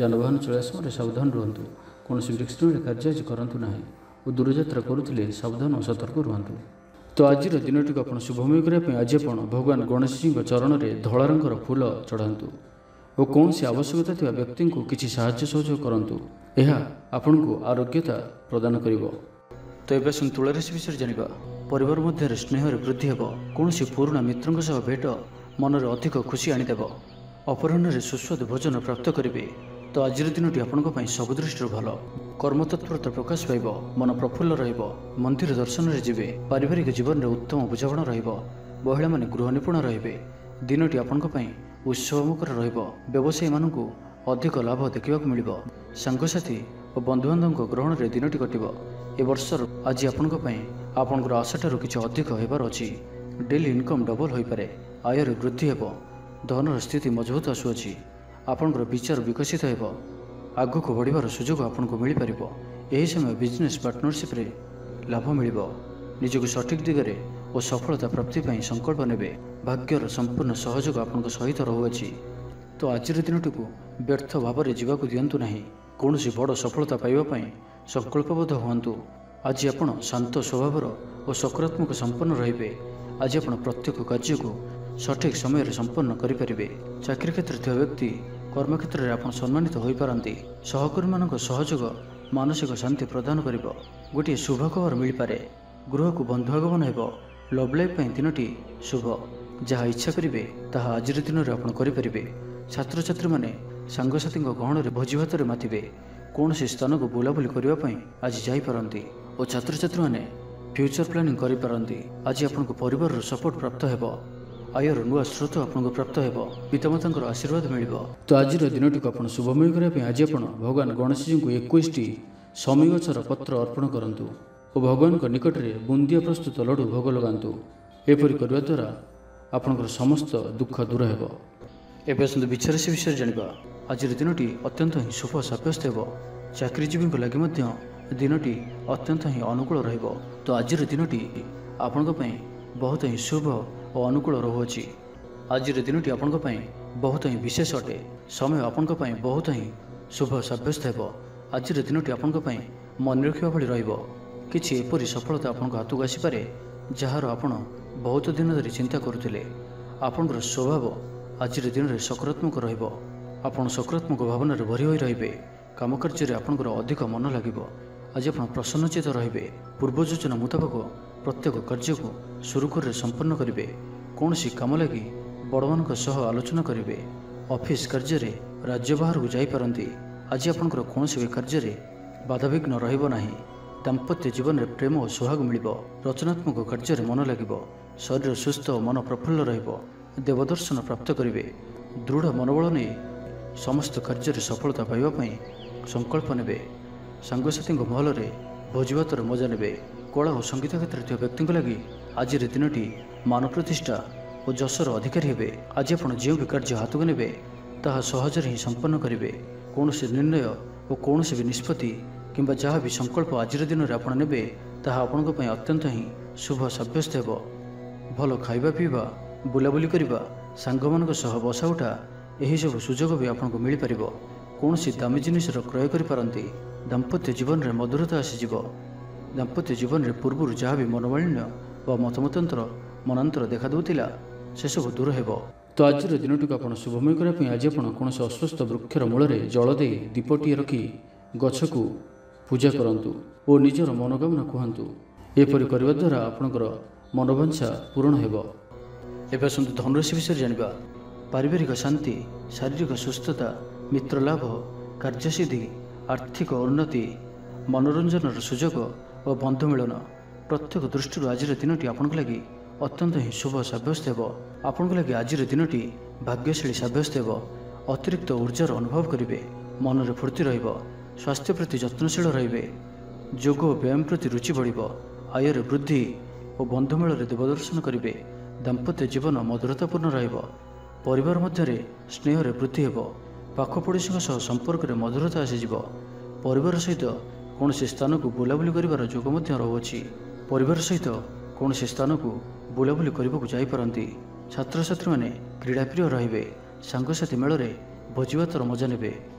ଯାନବାହନ ଚଳାଇବା ସମୟରେ ସାବଧାନ ରୁହନ୍ତୁ। କୌଣସି ରିସ୍କରେ କାର୍ଯ୍ୟ ଆଜି କରନ୍ତୁ ନାହିଁ ଓ ଦୂରଯାତ୍ରା କରୁଥିଲେ ସାବଧାନ ଓ ସତର୍କ ରୁହନ୍ତୁ। ତ ଆଜିର ଦିନଟିକୁ ଆପଣ ଶୁଭମୟ କରିବା ପାଇଁ ଆଜି ଆପଣ ଭଗବାନ ଗଣେଶଜୀଙ୍କ ଚରଣରେ ଧଳା ରଙ୍ଗର ଫୁଲ ଚଢ଼ାନ୍ତୁ ଓ କୌଣସି ଆବଶ୍ୟକତା ଥିବା ବ୍ୟକ୍ତିଙ୍କୁ କିଛି ସାହାଯ୍ୟ ସହଯୋଗ କରନ୍ତୁ। ଏହା ଆପଣଙ୍କୁ ଆରୋଗ୍ୟତା ପ୍ରଦାନ କରିବ। ତ ଏବେ ଆସନ୍ତୁ ତୁଳା ରାଶି ବିଷୟରେ ଜାଣିବା। ପରିବାର ମଧ୍ୟରେ ସ୍ନେହରେ ବୃଦ୍ଧି ହେବ। କୌଣସି ପୁରୁଣା ମିତ୍ରଙ୍କ ସହ ଭେଟ ମନରେ ଅଧିକ ଖୁସି ଆଣିଦେବ। ଅପରାହ୍ନରେ ସୁସ୍ୱାଦୁ ଭୋଜନ ପ୍ରାପ୍ତ କରିବେ। ତ ଆଜିର ଦିନଟି ଆପଣଙ୍କ ପାଇଁ ସବୁ ଦୃଷ୍ଟିରୁ ଭଲ। କର୍ମତତ୍ପରତା ପ୍ରକାଶ ପାଇବ। ମନ ପ୍ରଫୁଲ୍ଲ ରହିବ। ମନ୍ଦିର ଦର୍ଶନରେ ଯିବେ। ପାରିବାରିକ ଜୀବନରେ ଉତ୍ତମ ବୁଝାମଣା ରହିବ। ମହିଳାମାନେ ଗୃହ ନିପୁଣ ରହିବେ। ଦିନଟି ଆପଣଙ୍କ ପାଇଁ ଉତ୍ସବମୁଖର ରହିବ। ବ୍ୟବସାୟୀମାନଙ୍କୁ ଅଧିକ ଲାଭ ଦେଖିବାକୁ ମିଳିବ। ସାଙ୍ଗସାଥୀ ଓ ବନ୍ଧୁବାନ୍ଧବଙ୍କ ଗ୍ରହଣରେ ଦିନଟି କଟିବ। ଏ ବର୍ଷର ଆଜି ଆପଣଙ୍କ ପାଇଁ ଆପଣଙ୍କର ଆଶାଠାରୁ କିଛି ଅଧିକ ହେବାର ଅଛି। ଡେଲି ଇନକମ୍ ଡବଲ ହୋଇପାରେ। ଆୟରେ ବୃଦ୍ଧି ହେବ। ଧନର ସ୍ଥିତି ମଜବୁତ ଆସୁଅଛି। ଆପଣଙ୍କର ବିଚାର ବିକଶିତ ହେବ। ଆଗକୁ ବଢ଼ିବାର ସୁଯୋଗ ଆପଣଙ୍କୁ ମିଳିପାରିବ। ଏହି ସମୟ ବିଜନେସ୍ ପାର୍ଟନରସିପ୍ରେ ଲାଭ ମିଳିବ। ନିଜକୁ ସଠିକ୍ ଦିଗରେ ଓ ସଫଳତା ପ୍ରାପ୍ତି ପାଇଁ ସଂକଳ୍ପ ନେବେ। ଭାଗ୍ୟର ସମ୍ପୂର୍ଣ୍ଣ ସହଯୋଗ ଆପଣଙ୍କ ସହିତ ରହୁଅଛି। ତ ଆଜିର ଦିନଟିକୁ ବ୍ୟର୍ଥ ଭାବରେ ଯିବାକୁ ଦିଅନ୍ତୁ ନାହିଁ। କୌଣସି ବଡ଼ ସଫଳତା ପାଇବା ପାଇଁ ସଂକଳ୍ପବଦ୍ଧ ହୁଅନ୍ତୁ। ଆଜି ଆପଣ ଶାନ୍ତ ସ୍ୱଭାବର ଓ ସକାରାତ୍ମକ ସମ୍ପନ୍ନ ରହିବେ। ଆଜି ଆପଣ ପ୍ରତ୍ୟେକ କାର୍ଯ୍ୟକୁ ସଠିକ୍ ସମୟରେ ସମ୍ପନ୍ନ କରିପାରିବେ। ଚାକିରି କ୍ଷେତ୍ରରେ ଥିବା ବ୍ୟକ୍ତି କର୍ମକ୍ଷେତ୍ରରେ ଆପଣ ସମ୍ମାନିତ ହୋଇପାରନ୍ତି। ସହକର୍ମୀମାନଙ୍କ ସହଯୋଗ ମାନସିକ ଶାନ୍ତି ପ୍ରଦାନ କରିବ। ଗୋଟିଏ ଶୁଭ ଖବର ମିଳିପାରେ। ଗୃହକୁ ବନ୍ଧୁ ଆଗମନ ହେବ। ଲଭ୍ ଲାଇଫ୍ ପାଇଁ ଦିନଟି ଶୁଭ। ଯାହା ଇଚ୍ଛା କରିବେ ତାହା ଆଜିର ଦିନରେ ଆପଣ କରିପାରିବେ। ଛାତ୍ରଛାତ୍ରୀମାନେ ସାଙ୍ଗସାଥୀଙ୍କ ଗହଣରେ ଭୋଜିଭାତରେ ମାତିବେ। କୌଣସି ସ୍ଥାନକୁ ବୁଲାବୁଲି କରିବା ପାଇଁ ଆଜି ଯାଇପାରନ୍ତି ଓ ଛାତ୍ରଛାତ୍ରୀମାନେ ଫ୍ୟୁଚର ପ୍ଲାନିଂ କରିପାରନ୍ତି। ଆଜି ଆପଣଙ୍କୁ ପରିବାରର ସପୋର୍ଟ ପ୍ରାପ୍ତ ହେବ। ଆୟର ନୂଆ ସ୍ରୋତ ଆପଣଙ୍କୁ ପ୍ରାପ୍ତ ହେବ। ପିତାମାତାଙ୍କର ଆଶୀର୍ବାଦ ମିଳିବ। ତ ଆଜିର ଦିନଟିକୁ ଆପଣ ଶୁଭମୟ କରିବା ପାଇଁ ଆଜି ଆପଣ ଭଗବାନ ଗଣେଶଜୀଙ୍କୁ 21ଟି ଶମୀ ଗଛର ପତ୍ର ଅର୍ପଣ କରନ୍ତୁ ଓ ଭଗବାନଙ୍କ ନିକଟରେ ବୁନ୍ଦିଆ ପ୍ରସ୍ତୁତ ଲଡ଼ୁ ଭୋଗ ଲଗାନ୍ତୁ। ଏପରି କରିବା ଦ୍ୱାରା ଆପଣଙ୍କର ସମସ୍ତ ଦୁଃଖ ଦୂର ହେବ। ଏବେ ଆସନ୍ତୁ ବିଛା ରାଶି ବିଷୟରେ ଜାଣିବା। ଆଜିର ଦିନଟି ଅତ୍ୟନ୍ତ ହିଁ ଶୁଭ ସାବ୍ୟସ୍ତ ହେବ। ଚାକିରିଜୀବୀଙ୍କ ଲାଗି ମଧ୍ୟ ଦିନଟି ଅତ୍ୟନ୍ତ ହିଁ ଅନୁକୂଳ ରହିବ। ତ ଆଜିର ଦିନଟି ଆପଣଙ୍କ ପାଇଁ ବହୁତ ହିଁ ଶୁଭ ଓ ଅନୁକୂଳ ରହୁଅଛି। ଆଜିର ଦିନଟି ଆପଣଙ୍କ ପାଇଁ ବହୁତ ହିଁ ବିଶେଷ ଅଟେ। ସମୟ ଆପଣଙ୍କ ପାଇଁ ବହୁତ ହିଁ ଶୁଭ ସାବ୍ୟସ୍ତ ହେବ। ଆଜିର ଦିନଟି ଆପଣଙ୍କ ପାଇଁ ମନେ ରଖିବା ଭଳି ରହିବ। କିଛି ଏପରି ସଫଳତା ଆପଣଙ୍କ ହାତକୁ ଆସିପାରେ ଯାହାର ଆପଣ ବହୁତ ଦିନ ଧରି ଚିନ୍ତା କରୁଥିଲେ। ଆପଣଙ୍କର ସ୍ୱଭାବ ଆଜିର ଦିନରେ ସକାରାତ୍ମକ ରହିବ। ଆପଣ ସକାରାତ୍ମକ ଭାବନାରେ ଭରି ହୋଇ ରହିବେ। କାମ କାର୍ଯ୍ୟରେ ଆପଣଙ୍କର ଅଧିକ ମନ ଲାଗିବ। ଆଜି ଆପଣ ପ୍ରସନ୍ନଚିତ ରହିବେ। ପୂର୍ବ ଯୋଜନା ମୁତାବକ ପ୍ରତ୍ୟେକ କାର୍ଯ୍ୟକୁ ସୁରୁଖୁରୁରେ ସମ୍ପନ୍ନ କରିବେ। କୌଣସି କାମ ଲାଗି ବଡ଼ମାନଙ୍କ ସହ ଆଲୋଚନା କରିବେ। ଅଫିସ କାର୍ଯ୍ୟରେ ରାଜ୍ୟ ବାହାରକୁ ଯାଇପାରନ୍ତି। ଆଜି ଆପଣଙ୍କର କୌଣସି ବି କାର୍ଯ୍ୟରେ ବାଧାବିଘ୍ନ ରହିବ ନାହିଁ। ଦାମ୍ପତ୍ୟ ଜୀବନରେ ପ୍ରେମ ଓ ସୁହାଗ ମିଳିବ। ରଚନାତ୍ମକ କାର୍ଯ୍ୟରେ ମନ ଲାଗିବ। ଶରୀର ସୁସ୍ଥ ଓ ମନ ପ୍ରଫୁଲ୍ଲ ରହିବ। ଦେବଦର୍ଶନ ପ୍ରାପ୍ତ କରିବେ। ଦୃଢ଼ ମନୋବଳ ନେଇ ସମସ୍ତ କାର୍ଯ୍ୟରେ ସଫଳତା ପାଇବା ପାଇଁ ସଂକଳ୍ପ ନେବେ। ସାଙ୍ଗସାଥୀଙ୍କ ମହଲରେ ଭୋଜିଭାତର ମଜା ନେବେ। କଳା ଓ ସଙ୍ଗୀତ କ୍ଷେତ୍ରରେ ଥିବା ବ୍ୟକ୍ତିଙ୍କ ଲାଗି ଆଜିର ଦିନଟି ମାନ ପ୍ରତିଷ୍ଠା ଓ ଯଶର ଅଧିକାରୀ ହେବେ। ଆଜି ଆପଣ ଯେଉଁ ବି କାର୍ଯ୍ୟ ହାତକୁ ନେବେ ତାହା ସହଜରେ ହିଁ ସମ୍ପନ୍ନ କରିବେ। କୌଣସି ନିର୍ଣ୍ଣୟ ଓ କୌଣସି ବି ନିଷ୍ପତ୍ତି କିମ୍ବା ଯାହା ବି ସଂକଳ୍ପ ଆଜିର ଦିନରେ ଆପଣ ନେବେ ତାହା ଆପଣଙ୍କ ପାଇଁ ଅତ୍ୟନ୍ତ ହିଁ ଶୁଭ ସାବ୍ୟସ୍ତ ହେବ। ଭଲ ଖାଇବା ପିଇବା, ବୁଲାବୁଲି କରିବା, ସାଙ୍ଗମାନଙ୍କ ସହ ବସା ଉଠା ଏହିସବୁ ସୁଯୋଗ ବି ଆପଣଙ୍କୁ ମିଳିପାରିବ। କୌଣସି ଦାମୀ ଜିନିଷର କ୍ରୟ କରିପାରନ୍ତି। ଦାମ୍ପତ୍ୟ ଜୀବନରେ ମଧୁରତା ଆସିଯିବ। ଦାମ୍ପତ୍ୟ ଜୀବନରେ ପୂର୍ବରୁ ଯାହା ବି ମନୋମାଳିନ୍ୟ ବା ମନାନ୍ତର ଦେଖାଦେଉଥିଲା ସେସବୁ ଦୂର ହେବ। ତ ଆଜିର ଦିନଟିକୁ ଆପଣ ଶୁଭମୟ କରିବା ପାଇଁ ଆଜି ଆପଣ କୌଣସି ଅଶ୍ୱସ୍ଥ ବୃକ୍ଷର ମୂଳରେ ଜଳ ଦେଇ ଦୀପଟିଏ ରଖି ଗଛକୁ ପୂଜା କରନ୍ତୁ ଓ ନିଜର ମନୋକାମନା କୁହନ୍ତୁ। ଏପରି କରିବା ଦ୍ୱାରା ଆପଣଙ୍କର ମନୋବାଞ୍ଛା ପୂରଣ ହେବ। ଏବେ ଆସନ୍ତୁ ଧନୁରାଶି ବିଷୟରେ ଜାଣିବା। ପାରିବାରିକ ଶାନ୍ତି, ଶାରୀରିକ ସୁସ୍ଥତା, ମିତ୍ର ଲାଭ, କାର୍ଯ୍ୟସିଦ୍ଧି, ଆର୍ଥିକ ଉନ୍ନତି, ମନୋରଞ୍ଜନର ସୁଯୋଗ ଓ ବନ୍ଧୁ ମିଳନ ପ୍ରତ୍ୟେକ ଦୃଷ୍ଟିରୁ ଆଜିର ଦିନଟି ଆପଣଙ୍କ ଲାଗି ଅତ୍ୟନ୍ତ ହିଁ ଶୁଭ ସାବ୍ୟସ୍ତ ହେବ। ଆପଣଙ୍କ ଲାଗି ଆଜିର ଦିନଟି ଭାଗ୍ୟଶାଳୀ ସାବ୍ୟସ୍ତ ହେବ। ଅତିରିକ୍ତ ଉର୍ଜାର ଅନୁଭବ କରିବେ। ମନରେ ଫୁର୍ତ୍ତି ରହିବ। ସ୍ୱାସ୍ଥ୍ୟ ପ୍ରତି ଯତ୍ନଶୀଳ ରହିବେ। ଯୋଗ ଓ ବ୍ୟାୟାମ ପ୍ରତି ରୁଚି ବଢ଼ିବ। ଆୟରେ ବୃଦ୍ଧି ଓ ବନ୍ଧୁମେଳରେ ଦେବଦର୍ଶନ କରିବେ। ଦାମ୍ପତ୍ୟ ଜୀବନ ମଧୁରତାପୂର୍ଣ୍ଣ ରହିବ। ପରିବାର ମଧ୍ୟରେ ସ୍ନେହରେ ବୃଦ୍ଧି ହେବ। ପାଖ ପଡ଼ୋଶୀଙ୍କ ସହ ସମ୍ପର୍କରେ ମଧୁରତା ଆସିଯିବ। ପରିବାର ସହିତ କୌଣସି ସ୍ଥାନକୁ ବୁଲାବୁଲି କରିବାର ଯୋଗ ମଧ୍ୟ ରହୁଅଛି। ପରିବାର ସହିତ କୌଣସି ସ୍ଥାନକୁ ବୁଲାବୁଲି କରିବାକୁ ଯାଇପାରନ୍ତି। ଛାତ୍ରଛାତ୍ରୀମାନେ କ୍ରୀଡ଼ାପ୍ରିୟ ରହିବେ। ସାଙ୍ଗସାଥୀ ମେଳରେ ଭୋଜିଭାତର ମଜା ନେବେ।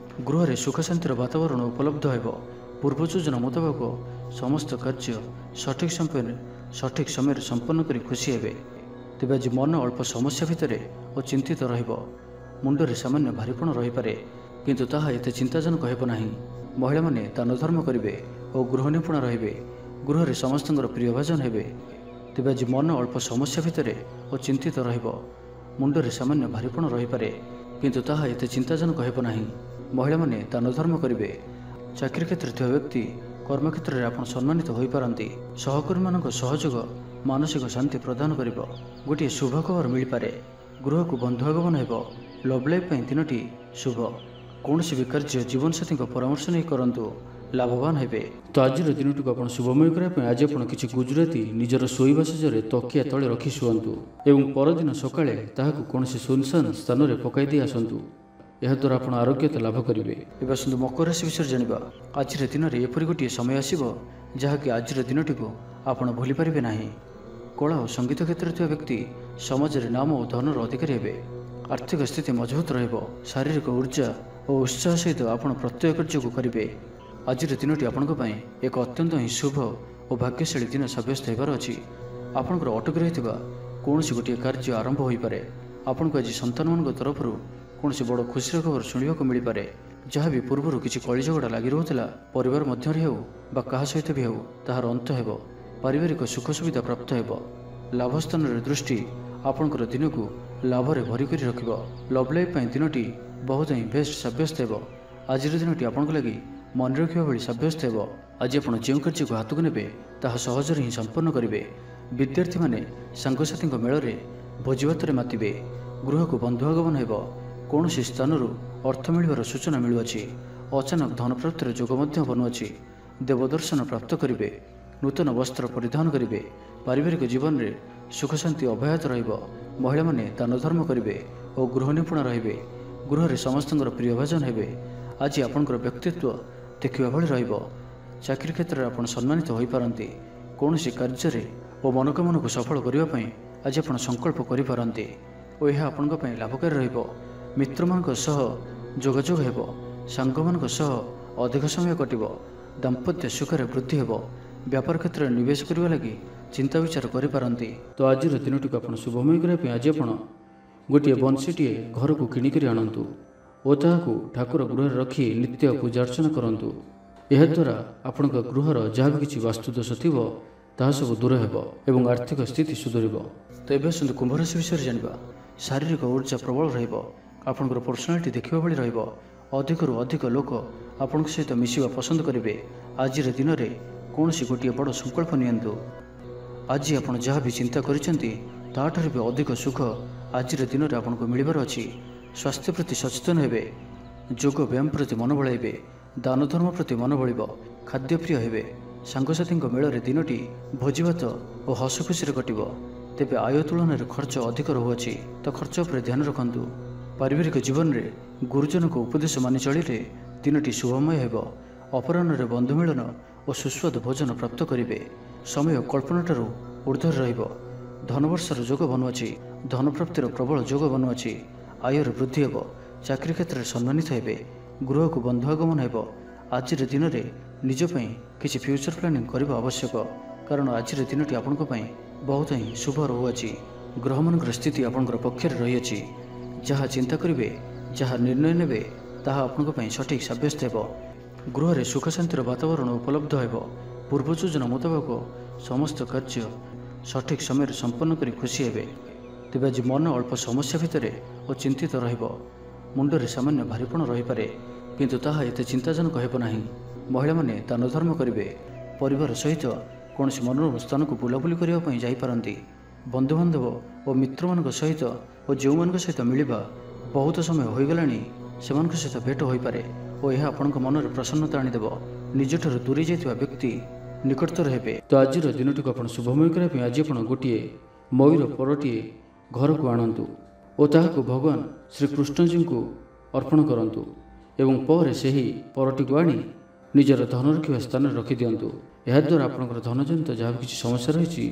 ଗୃହରେ ସୁଖ ଶାନ୍ତିର ବାତାବରଣ ଉପଲବ୍ଧ ହେବ। ପୂର୍ବ ଯୋଜନା ମୁତାବକ ସମସ୍ତ କାର୍ଯ୍ୟ ସଠିକ୍ ସମୟରେ ସମ୍ପନ୍ନ କରି ଖୁସି ହେବେ। ତେବେ ଆଜି ମନ ଅଳ୍ପ ସମସ୍ୟା ଭିତରେ ଓ ଚିନ୍ତିତ ରହିବ। ମୁଣ୍ଡରେ ସାମାନ୍ୟ ଭାରିପଣ ରହିପାରେ, କିନ୍ତୁ ତାହା ଏତେ ଚିନ୍ତାଜନକ ହେବ ନାହିଁ। ମହିଳାମାନେ ଦାନ ଧର୍ମ କରିବେ ଓ ଗୃହ ନିପୁଣ ରହିବେ। ଗୃହରେ ସମସ୍ତଙ୍କର ପ୍ରିୟଭାଜନ ହେବେ। ତେବେ ଆଜି ମନ ଅଳ୍ପ ସମସ୍ୟା ଭିତରେ ଓ ଚିନ୍ତିତ ରହିବ। ମୁଣ୍ଡରେ ସାମାନ୍ୟ ଭାରିପଣ ରହିପାରେ, କିନ୍ତୁ ତାହା ଏତେ ଚିନ୍ତାଜନକ ହେବ ନାହିଁ। ମହିଳାମାନେ ଦାନ ଧର୍ମ କରିବେ। ଚାକିରି କ୍ଷେତ୍ରରେ ଥିବା ବ୍ୟକ୍ତି କର୍ମକ୍ଷେତ୍ରରେ ଆପଣ ସମ୍ମାନିତ ହୋଇପାରନ୍ତି। ସହକର୍ମୀମାନଙ୍କ ସହଯୋଗ ମାନସିକ ଶାନ୍ତି ପ୍ରଦାନ କରିବ। ଗୋଟିଏ ଶୁଭ ଖବର ମିଳିପାରେ। ଗୃହକୁ ବନ୍ଧୁ ଆଗମନ ହେବ। ଲଭ୍ ଲାଇଫ୍ ପାଇଁ ଦିନଟି ଶୁଭ। କୌଣସି ବି କାର୍ଯ୍ୟ ଜୀବନସାଥୀଙ୍କ ପରାମର୍ଶ ନେଇ କରନ୍ତୁ, ଲାଭବାନ ହେବେ। ତ ଆଜିର ଦିନଟିକୁ ଆପଣ ଶୁଭମୟ କରିବା ପାଇଁ ଆଜି ଆପଣ କିଛି ଗୁଜୁରାତି ନିଜର ଶୋଇବା ଶେଯରେ ତକିଆ ତଳେ ରଖି ଶୁଅନ୍ତୁ ଏବଂ ପରଦିନ ସକାଳେ ତାହାକୁ କୌଣସି ସୁନସାନ ସ୍ଥାନରେ ପକାଇ ଦେଇ ଆସନ୍ତୁ। ଏହାଦ୍ୱାରା ଆପଣ ଆରୋଗ୍ୟତା ଲାଭ କରିବେ। ଏବେ ଆସନ୍ତୁ ମକର ରାଶି ବିଷୟରେ ଜାଣିବା। ଆଜିର ଦିନରେ ଏପରି ଗୋଟିଏ ସମୟ ଆସିବ ଯାହାକି ଆଜିର ଦିନଟିକୁ ଆପଣ ଭୁଲି ପାରିବେ ନାହିଁ। କଳା ଓ ସଙ୍ଗୀତ କ୍ଷେତ୍ରରେ ଥିବା ବ୍ୟକ୍ତି ସମାଜରେ ନାମ ଓ ଧନର ଅଧିକାରୀ ହେବେ। ଆର୍ଥିକ ସ୍ଥିତି ମଜବୁତ ରହିବ। ଶାରୀରିକ ଉର୍ଜା ଓ ଉତ୍ସାହ ସହିତ ଆପଣ ପ୍ରତ୍ୟେକ କାର୍ଯ୍ୟକୁ କରିବେ। ଆଜିର ଦିନଟି ଆପଣଙ୍କ ପାଇଁ ଏକ ଅତ୍ୟନ୍ତ ହିଁ ଶୁଭ ଓ ଭାଗ୍ୟଶାଳୀ ଦିନ ସାବ୍ୟସ୍ତ ହେବାର ଅଛି। ଆପଣଙ୍କର ଅଟକି ରହିଥିବା କୌଣସି ଗୋଟିଏ କାର୍ଯ୍ୟ ଆରମ୍ଭ ହୋଇପାରେ। ଆପଣଙ୍କୁ ଆଜି ସନ୍ତାନମାନଙ୍କ ତରଫରୁ କୌଣସି ବଡ଼ ଖୁସିର ଖବର ଶୁଣିବାକୁ ମିଳିପାରେ। ଯାହା ବି ପୂର୍ବରୁ କିଛି କଳିଝଗଡ଼ା ଲାଗି ରହୁଥିଲା, ପରିବାର ମଧ୍ୟରେ ହେଉ ବା କାହା ସହିତ ବି ହେଉ, ତାହାର ଅନ୍ତ ହେବ। ପାରିବାରିକ ସୁଖ ସୁବିଧା ପ୍ରାପ୍ତ ହେବ। ଲାଭ ସ୍ଥାନରେ ଦୃଷ୍ଟି ଆପଣଙ୍କର ଦିନକୁ ଲାଭରେ ଭରି କରି ରଖିବ। ଲଭ୍ ଲାଇଫ୍ ପାଇଁ ଦିନଟି ବହୁତ ହିଁ ବେଷ୍ଟ ସାବ୍ୟସ୍ତ ହେବ। ଆଜିର ଦିନଟି ଆପଣଙ୍କ ଲାଗି ମନେ ରଖିବା ଭଳି ସାବ୍ୟସ୍ତ ହେବ। ଆଜି ଆପଣ ଯେଉଁ କାର୍ଯ୍ୟକୁ ହାତକୁ ନେବେ ତାହା ସହଜରେ ହିଁ ସମ୍ପନ୍ନ କରିବେ। ବିଦ୍ୟାର୍ଥୀମାନେ ସାଙ୍ଗସାଥୀଙ୍କ ମେଳରେ ଭୋଜିଭାତରେ ମାତିବେ। ଗୃହକୁ ବନ୍ଧୁ ଆଗମନ ହେବ। କୌଣସି ସ୍ଥାନରୁ ଅର୍ଥ ମିଳିବାର ସୂଚନା ମିଳୁଅଛି। ଅଚାନକ ଧନପ୍ରାପ୍ତିର ଯୋଗ ମଧ୍ୟ ବନୁଅଛି। ଦେବଦର୍ଶନ ପ୍ରାପ୍ତ କରିବେ। ନୂତନ ବସ୍ତ୍ର ପରିଧାନ କରିବେ। ପାରିବାରିକ ଜୀବନରେ ସୁଖ ଶାନ୍ତି ଅବ୍ୟାହତ ରହିବ। ମହିଳାମାନେ ଦାନ ଧର୍ମ କରିବେ ଓ ଗୃହ ନିପୁଣ ରହିବେ। ଗୃହରେ ସମସ୍ତଙ୍କର ପ୍ରିୟଭାଜନ ହେବେ। ଆଜି ଆପଣଙ୍କର ବ୍ୟକ୍ତିତ୍ୱ ଦେଖିବା ଭଳି ରହିବ। ଚାକିରି କ୍ଷେତ୍ରରେ ଆପଣ ସମ୍ମାନିତ ହୋଇପାରନ୍ତି। କୌଣସି କାର୍ଯ୍ୟରେ ଓ ମନୋକାମନାକୁ ସଫଳ କରିବା ପାଇଁ ଆଜି ଆପଣ ସଂକଳ୍ପ କରିପାରନ୍ତି ଓ ଏହା ଆପଣଙ୍କ ପାଇଁ ଲାଭକାରୀ ରହିବ। ମିତ୍ରମାନଙ୍କ ସହ ଯୋଗାଯୋଗ ହେବ। ସାଙ୍ଗମାନଙ୍କ ସହ ଅଧିକ ସମୟ କଟିବ। ଦାମ୍ପତ୍ୟ ସୁଖରେ ବୃଦ୍ଧି ହେବ। व्यापार क्षेत्र में निवेश करने लगी चिंता विचार करें। तो आज दिनटी को आप शुभमय करने आज आप गोटे बंशीटे घर को किणिक आणतु और ताकू ठाकुर गृह रखी नित्य पूजा अर्चना करूँ। याद्वारा आपण गृहर जहाँ भी किसी वास्तुदोष थी ताहा सब दूर हो आर्थिक स्थिति सुधर। तो ये आसतु कुंभ राशि विषय जाना। शारीरिक ऊर्जा प्रबल रपणकर पर्सनालीटी देखा भाई अधिक रु अधिक लोक आपण सहित मिसवा पसंद करेंगे। आज दिन में कौन सी गोटे बड़ संकल्प नियंतु। आज आप जहाँ भी चिंता कर भी अधिक सुख आज दिन में आपको मिलबार अच्छी। स्वास्थ्य प्रति सचेतन हेबे, योग व्यायाम प्रति मन बढ़ाइबे, दान धर्म प्रति मन बढ़, खाद्यप्रिय हेबे, सांगसाथी मेल दिनटी भोजीभात और हस खुशी कटिब। तेबे आय तुलन में खर्च अधिक रहुअछि तो खर्च पर ध्यान रखंतु। पारिवारिक जीवन में गुरुजन को उपदेश मानि चलिले दिनटी शुभमय हेबो। अपराह्न बंधु मिलन और सुस्वाद भोजन प्राप्त करेंगे। समय कल्पनाठार ऊर्धर रहिब। धनवर्षर जोग बनुअछि। धन प्राप्तिर प्रबल जोग बनुअछि। आयर वृद्धि हेब। चाकरी क्षेत्र में सम्मानित हेबे। गृह को बंधु आगमन हेब। आज दिन में निजपाई किसी फ्यूचर प्लानिंग करने आवश्यक, कारण आज दिनटी आपण बहुत ही शुभ रहुअछि। ग्रह मान स्थिति आपंकर पक्षर रही। जहाँ चिंता करेंगे, जहाँ निर्णय नेबे ताहा आपण सठिक सब्यस्त हेब। गृह में सुख शांतिर वातावरण उपलब्ध हो। पूर्व योजना मुताबक समस्त कार्य सठिक समय संपन्न कर खुशी हेबे। तेज आज मन अल्प समस्या भितर और चिंतित रुंडे सामान्य भारीपण रही पारे, किंतु ताहा एते चिंताजनक हेब नाही। महिला माने दान धर्म करेंगे। परिवार सहित कौन मनोरम स्थान को बुलाबुली करने जापारती। बंधुबांधव और मित्र मान सहित और जो मान सहित मिलवा बहुत समय हो गलानी से सहित भेट हो पारे और यह आपण मन में प्रसन्नता आनीदेव। निजठर दूरी जाइथिबा व्यक्ति निकटतर हेबे। तो आज दिनटी को आप शुभमय करने आज आप गोटे मयूर परटे घर को आणतु और ताहाको भगवान श्रीकृष्णजी को अर्पण करंतु एवं पर से ही परटी को आनी निजर धन रखा स्थान रखी दिंतु। याद्वारा आपंकर धनजनित जहाँ भी किसी समस्या रही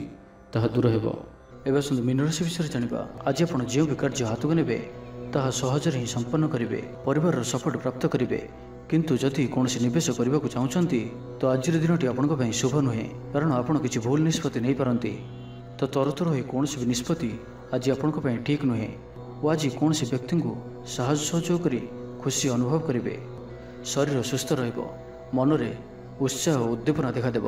ताहा दूर हेब। एवं आसतु मीन राशि विषय जाना। आज आप जो भी कार्य हाथ को नेबे ताहा सहजरे ही संपन्न करेंगे। परिवार सपोर्ट प्राप्त करेंगे। किंतु जदि कौन निवेश करने को चाहते तो आज दिनटी आपण शुभ नुहे, कारण आपड़ किसी भूल निष्पत्ति नहीं पारती। तो तरतर हो कौन भी निष्पत्ति आज आपण ठीक नुहे। और आज कौन व्यक्ति को साहस सहयोग कर खुशी अनुभव करेंगे। शरीर सुस्थ मन में उत्साह और उद्दीपना देखादेव।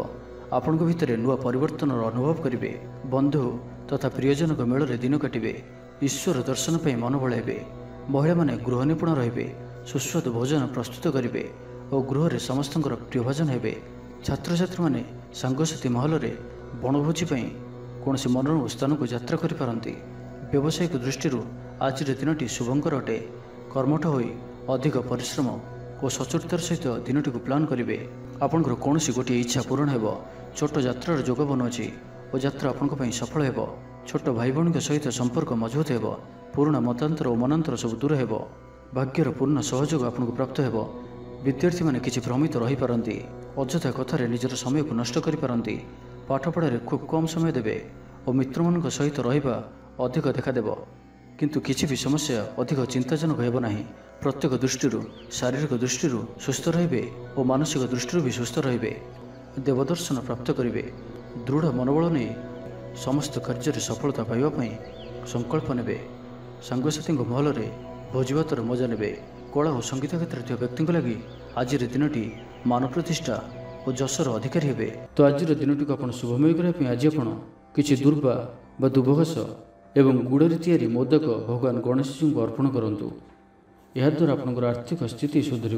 आपण भितर नुआ परिवर्तन अनुभव करेंगे। बंधु तथा प्रियजन मेल में दिन काटे। ईश्वर दर्शन पर मन बढ़ाइबे। महिला माने गृह निपुण रहिबे। सुस्वाद भोजन प्रस्तुत करेंगे और गृह में समस्त प्रियभाजन हेबे। छात्र छात्री माने सांगसाथी महल में बनभोजी कौन मनोरम स्थान को यात्रा करिपारंती। व्यावसायिक दृष्टि आज दिनटी शुभंकर अटे। कर्मठ हो अधिक परिश्रम और सचोटतार सहित दिनटी को प्लान करेंगे। आपंकर कौन गोटे इच्छा पूरण हो। छोट यात्रार जोग बनुअछि और यात्रा आपण सफल हो। छोट भाई भौणी सहित संपर्क मजबूत हो। पुराणा मतांतर और मनांतर सब दूर हो। भाग्यर पूर्ण सहयोग आपको प्राप्त हो। विद्यार्थी माने किसी भ्रमित रही पारती। अଯଥା कथार निजर समय को नष्ट करिपारती। पाठपढ़ारे खूब कम समय देवे और मित्र मान सहित रहिबा अधिक देखादेव। किंतु किसी भी समस्या अधिक चिंताजनक हेब नाही। प्रत्येक दृष्टि शारीरिक दृष्टि सुस्थ रहिबे और मानसिक दृष्टि भी सुस्थ रहिबे। देवदर्शन प्राप्त करेंगे। दृढ़ मनोबल नहीं समस्त कार्य सफलता पाइबापी संकल्प नेबे। सांगसाथी महल में भोजीभातर मजा नेबे। कला और संगीत क्षेत्र में व्यक्ति लगी आज दिनटी मान प्रतिष्ठा और जशर अधिकारी हेबे। तो आज दिनटी को आप शुभमय करने आज आप किसी दुर्वा व दुबघास एवं गुड़े तैयारी मोदक भगवान गणेश जी को अर्पण करंतु। याद्वारा आपंकर आर्थिक स्थिति सुधर।